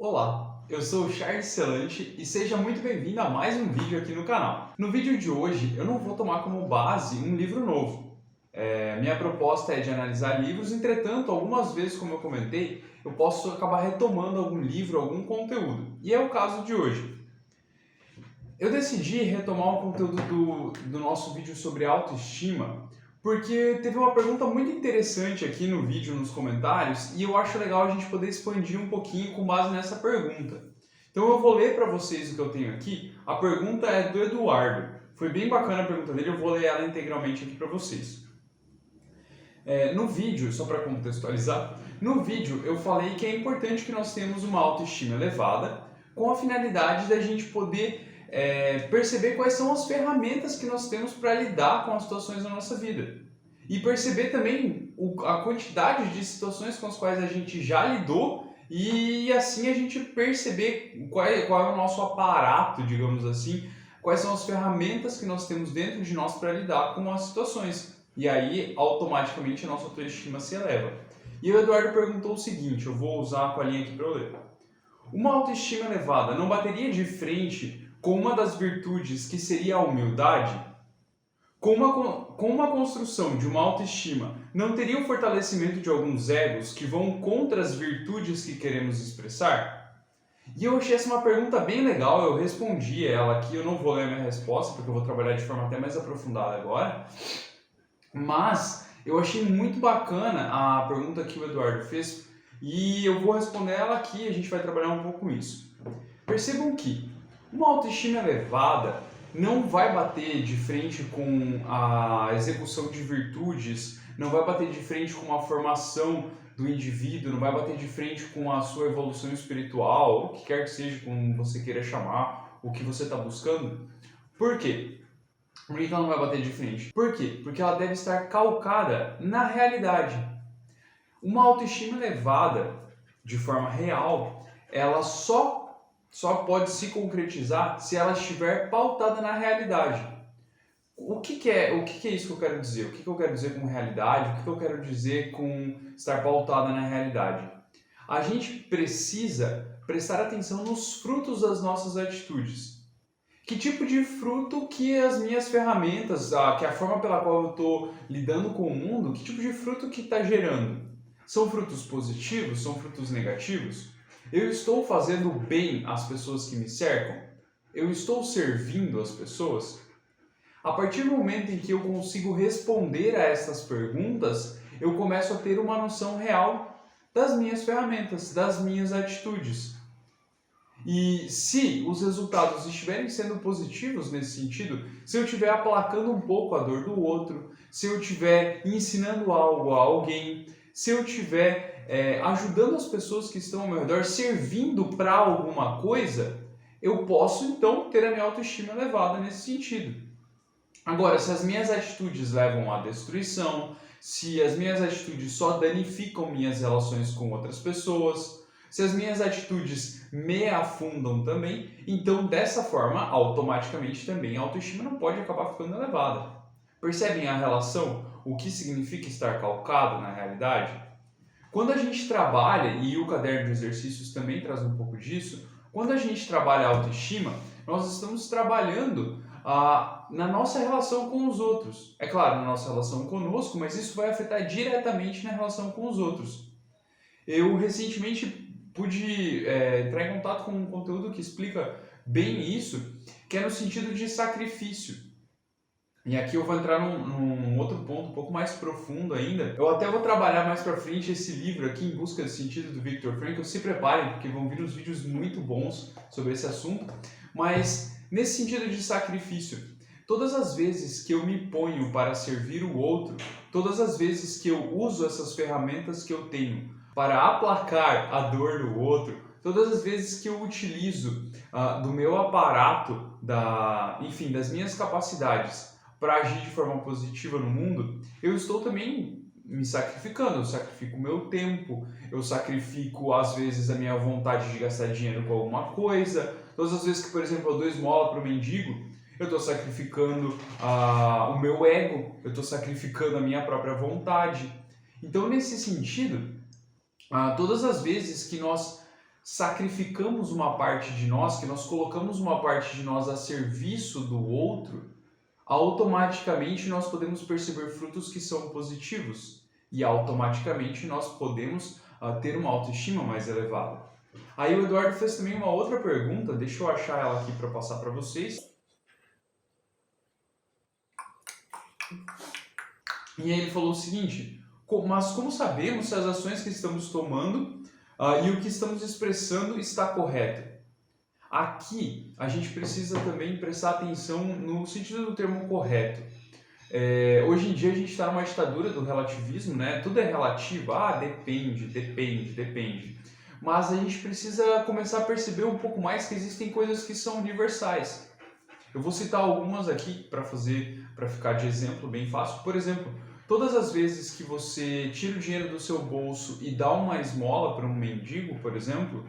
Olá, eu sou o Charles Celante e seja muito bem-vindo a mais um vídeo aqui no canal. No vídeo de hoje eu não vou tomar como base um livro novo. Minha proposta é de analisar livros, entretanto, algumas vezes, como eu comentei, eu posso acabar retomando algum livro, algum conteúdo. E é o caso de hoje. Eu decidi retomar o conteúdo do nosso vídeo sobre autoestima porque teve uma pergunta muito interessante aqui no vídeo, nos comentários, e eu acho legal a gente poder expandir um pouquinho com base nessa pergunta. Então eu vou ler para vocês o que eu tenho aqui. A pergunta é do Eduardo. Foi bem bacana a pergunta dele, eu vou ler ela integralmente aqui para vocês. No vídeo, só para contextualizar, no vídeo eu falei que é importante que nós tenhamos uma autoestima elevada com a finalidade da gente poder perceber quais são as ferramentas que nós temos para lidar com as situações da nossa vida. E perceber também a quantidade de situações com as quais a gente já lidou e assim a gente perceber qual é o nosso aparato, digamos assim, quais são as ferramentas que nós temos dentro de nós para lidar com as situações. E aí, automaticamente, a nossa autoestima se eleva. E o Eduardo perguntou o seguinte, eu vou usar a colinha aqui para eu ler. Uma autoestima elevada não bateria de frente com uma das virtudes que seria a humildade? Com uma construção de uma autoestima, não teria o fortalecimento de alguns egos que vão contra as virtudes que queremos expressar? E eu achei essa uma pergunta bem legal, eu respondi ela aqui, eu não vou ler a minha resposta, porque eu vou trabalhar de forma até mais aprofundada agora. Mas eu achei muito bacana a pergunta que o Eduardo fez e eu vou responder ela aqui e a gente vai trabalhar um pouco com isso. Percebam que uma autoestima elevada não vai bater de frente com a execução de virtudes, não vai bater de frente com a formação do indivíduo, não vai bater de frente com a sua evolução espiritual, o que quer que seja, como você queira chamar, o que você está buscando. Por quê? Por que ela não vai bater de frente? Por quê? Porque ela deve estar calcada na realidade. Uma autoestima elevada, de forma real, ela só pode se concretizar se ela estiver pautada na realidade. O que é isso que eu quero dizer? O que eu quero dizer com realidade? O que eu quero dizer com estar pautada na realidade? A gente precisa prestar atenção nos frutos das nossas atitudes. Que tipo de fruto que as minhas ferramentas, que a forma pela qual eu estou lidando com o mundo, que tipo de fruto que está gerando? São frutos positivos? São frutos negativos? Eu estou fazendo bem às pessoas que me cercam? Eu estou servindo as pessoas? A partir do momento em que eu consigo responder a essas perguntas, eu começo a ter uma noção real das minhas ferramentas, das minhas atitudes. E se os resultados estiverem sendo positivos nesse sentido, se eu estiver aplacando um pouco a dor do outro, se eu estiver ensinando algo a alguém, se eu estiver ajudando as pessoas que estão ao meu redor, servindo para alguma coisa, eu posso então ter a minha autoestima elevada nesse sentido. Agora, se as minhas atitudes levam à destruição, se as minhas atitudes só danificam minhas relações com outras pessoas, se as minhas atitudes me afundam também, então dessa forma, automaticamente também a autoestima não pode acabar ficando elevada. Percebem a relação? O que significa estar calcado na realidade? Quando a gente trabalha, e o caderno de exercícios também traz um pouco disso, quando a gente trabalha a autoestima, nós estamos trabalhando na nossa relação com os outros. É claro, na nossa relação conosco, mas isso vai afetar diretamente na relação com os outros. Eu recentemente pude entrar em contato com um conteúdo que explica bem isso, que é no sentido de sacrifício. E aqui eu vou entrar num outro ponto um pouco mais profundo ainda. Eu até vou trabalhar mais pra frente esse livro aqui, Em Busca do Sentido, do Viktor Frankl. Se preparem, porque vão vir uns vídeos muito bons sobre esse assunto. Mas nesse sentido de sacrifício, todas as vezes que eu me ponho para servir o outro, todas as vezes que eu uso essas ferramentas que eu tenho para aplacar a dor do outro, todas as vezes que eu utilizo do meu aparato, das minhas capacidades para agir de forma positiva no mundo, eu estou também me sacrificando. Eu sacrifico o meu tempo, eu sacrifico às vezes a minha vontade de gastar dinheiro com alguma coisa. Todas as vezes que, por exemplo, eu dou esmola para o mendigo, eu estou sacrificando o meu ego, eu estou sacrificando a minha própria vontade. Então, nesse sentido, todas as vezes que nós sacrificamos uma parte de nós, que nós colocamos uma parte de nós a serviço do outro, automaticamente nós podemos perceber frutos que são positivos e automaticamente nós podemos ter uma autoestima mais elevada. Aí o Eduardo fez também uma outra pergunta, deixa eu achar ela aqui para passar para vocês. E aí ele falou o seguinte: mas como sabemos se as ações que estamos tomando e o que estamos expressando está correto? Aqui a gente precisa também prestar atenção no sentido do termo correto. Hoje em dia a gente está numa ditadura do relativismo, né? Tudo é relativo, depende. Mas a gente precisa começar a perceber um pouco mais que existem coisas que são universais. Eu vou citar algumas aqui para ficar de exemplo bem fácil. Por exemplo, todas as vezes que você tira o dinheiro do seu bolso e dá uma esmola para um mendigo, por exemplo,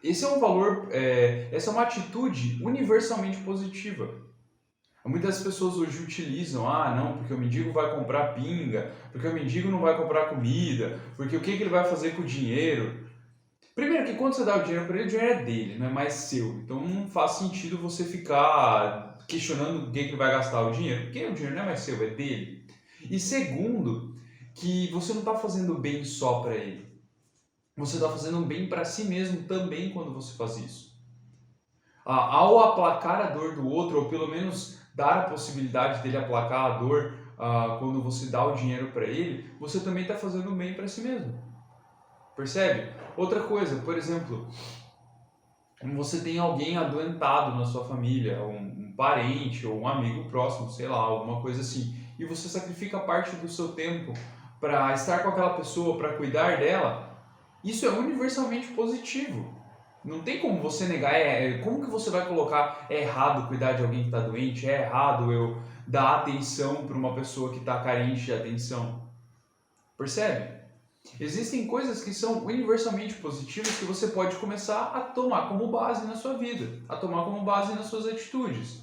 esse é um valor, essa é uma atitude universalmente positiva. Muitas pessoas hoje utilizam, não, porque o mendigo vai comprar pinga, porque o mendigo não vai comprar comida, porque o que ele vai fazer com o dinheiro? Primeiro que quando você dá o dinheiro para ele, o dinheiro é dele, não é mais seu. Então não faz sentido você ficar questionando quem que ele vai gastar o dinheiro, porque o dinheiro não é mais seu, é dele. E segundo, que você não está fazendo bem só para ele. Você está fazendo um bem para si mesmo também quando você faz isso. Ao aplacar a dor do outro, ou pelo menos dar a possibilidade dele aplacar a dor quando você dá o dinheiro para ele, você também está fazendo um bem para si mesmo. Percebe? Outra coisa, por exemplo, você tem alguém adoentado na sua família, um parente ou um amigo próximo, sei lá, alguma coisa assim, e você sacrifica parte do seu tempo para estar com aquela pessoa, para cuidar dela, isso é universalmente positivo. Não tem como você negar, como que você vai colocar é errado cuidar de alguém que está doente, é errado eu dar atenção para uma pessoa que está carente de atenção. Percebe? Existem coisas que são universalmente positivas que você pode começar a tomar como base na sua vida, a tomar como base nas suas atitudes.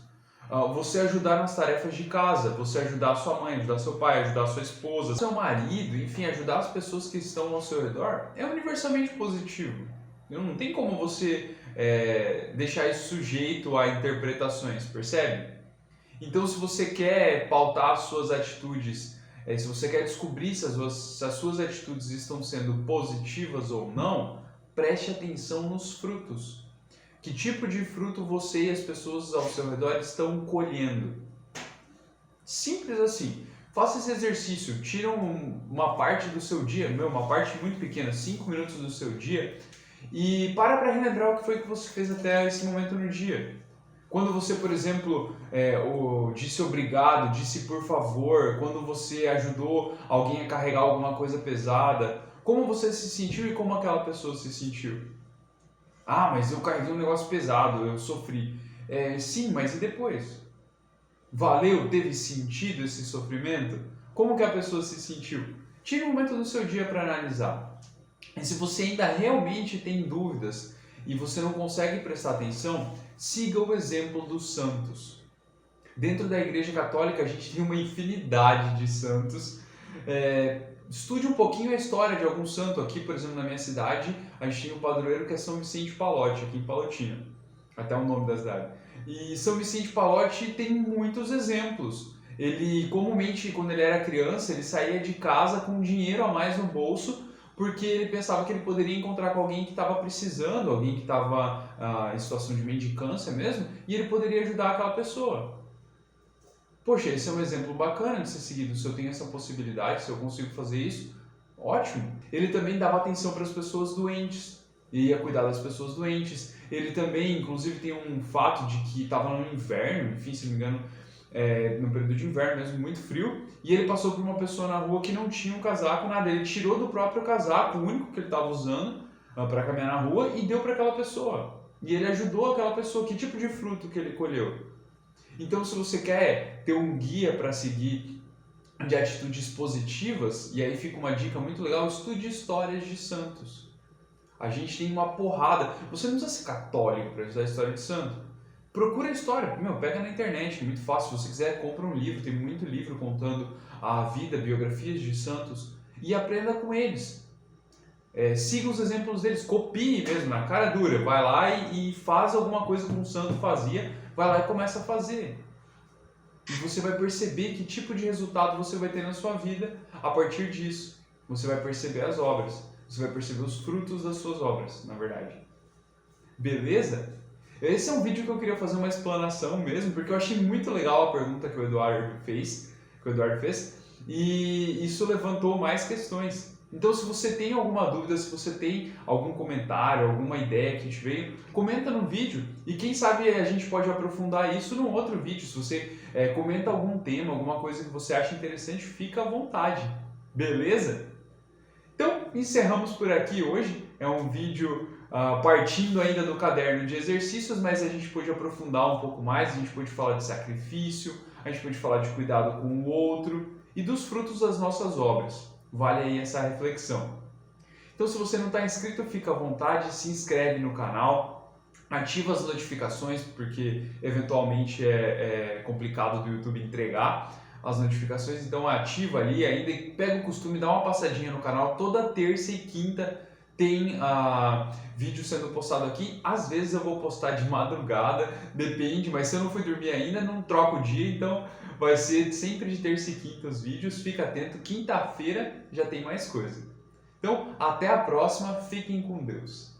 Você ajudar nas tarefas de casa, você ajudar a sua mãe, ajudar seu pai, ajudar a sua esposa, seu marido, enfim, ajudar as pessoas que estão ao seu redor, é universalmente positivo. Não tem como você deixar isso sujeito a interpretações, percebe? Então, se você quer pautar as suas atitudes, se você quer descobrir se as suas atitudes estão sendo positivas ou não, preste atenção nos frutos. Que tipo de fruto você e as pessoas ao seu redor estão colhendo? Simples assim. Faça esse exercício, tira uma parte do seu dia, uma parte muito pequena, 5 minutos do seu dia, e para relembrar o que foi que você fez até esse momento no dia. Quando você, por exemplo, disse obrigado, disse por favor, quando você ajudou alguém a carregar alguma coisa pesada, como você se sentiu e como aquela pessoa se sentiu? Mas eu carreguei um negócio pesado, eu sofri. Sim, mas e depois? Valeu? Teve sentido esse sofrimento? Como que a pessoa se sentiu? Tire um momento do seu dia para analisar. E se você ainda realmente tem dúvidas e você não consegue prestar atenção, siga o exemplo dos santos. Dentro da Igreja Católica a gente tem uma infinidade de santos. Estude um pouquinho a história de algum santo. Aqui, por exemplo, na minha cidade, a gente tem um padroeiro que é São Vicente Pallotti, aqui em Palotina. Até o nome da cidade. E São Vicente Pallotti tem muitos exemplos. Ele, comumente, quando ele era criança, ele saía de casa com dinheiro a mais no bolso, porque ele pensava que ele poderia encontrar com alguém que estava precisando, alguém que estava em situação de mendicância mesmo, e ele poderia ajudar aquela pessoa. Poxa, esse é um exemplo bacana de ser seguido. Se eu tenho essa possibilidade, se eu consigo fazer isso, ótimo. Ele também dava atenção para as pessoas doentes, e ia cuidar das pessoas doentes. Ele também, inclusive, tem um fato de que estava no inverno, enfim, se não me engano, no período de inverno mesmo, muito frio, e ele passou por uma pessoa na rua que não tinha um casaco, nada. Ele tirou do próprio casaco, o único que ele estava usando para caminhar na rua, e deu para aquela pessoa. E ele ajudou aquela pessoa. Que tipo de fruto que ele colheu? Então, se você quer ter um guia para seguir de atitudes positivas, e aí fica uma dica muito legal, estude histórias de santos. A gente tem uma porrada. Você não precisa ser católico para estudar a história de santo. Procura a história, pega na internet, muito fácil. Se você quiser, compra um livro, tem muito livro contando a vida, biografias de santos, e aprenda com eles. Siga os exemplos deles, copie mesmo, na cara dura. Vai lá e faz alguma coisa que um santo fazia, vai lá e começa a fazer. E você vai perceber que tipo de resultado você vai ter na sua vida a partir disso. Você vai perceber as obras, você vai perceber os frutos das suas obras, na verdade. Beleza? Esse é um vídeo que eu queria fazer uma explanação mesmo, porque eu achei muito legal a pergunta que o Eduardo fez, e isso levantou mais questões. Então, se você tem alguma dúvida, se você tem algum comentário, alguma ideia que te veio, comenta no vídeo e quem sabe a gente pode aprofundar isso num outro vídeo. Se você comenta algum tema, alguma coisa que você acha interessante, fica à vontade. Beleza? Então, encerramos por aqui hoje. É um vídeo partindo ainda do caderno de exercícios, mas a gente pôde aprofundar um pouco mais, a gente pôde falar de sacrifício, a gente pôde falar de cuidado com o outro e dos frutos das nossas obras. Vale aí essa reflexão. Então, se você não está inscrito, fica à vontade, se inscreve no canal, ativa as notificações, porque eventualmente é complicado do YouTube entregar as notificações, então ativa ali ainda e pega o costume, dá uma passadinha no canal. Toda terça e quinta tem vídeo sendo postado aqui. Às vezes eu vou postar de madrugada, depende, mas se eu não fui dormir ainda, não troco o dia, então vai ser sempre de terça e quinta os vídeos. Fica atento, quinta-feira já tem mais coisa. Então, até a próxima, fiquem com Deus.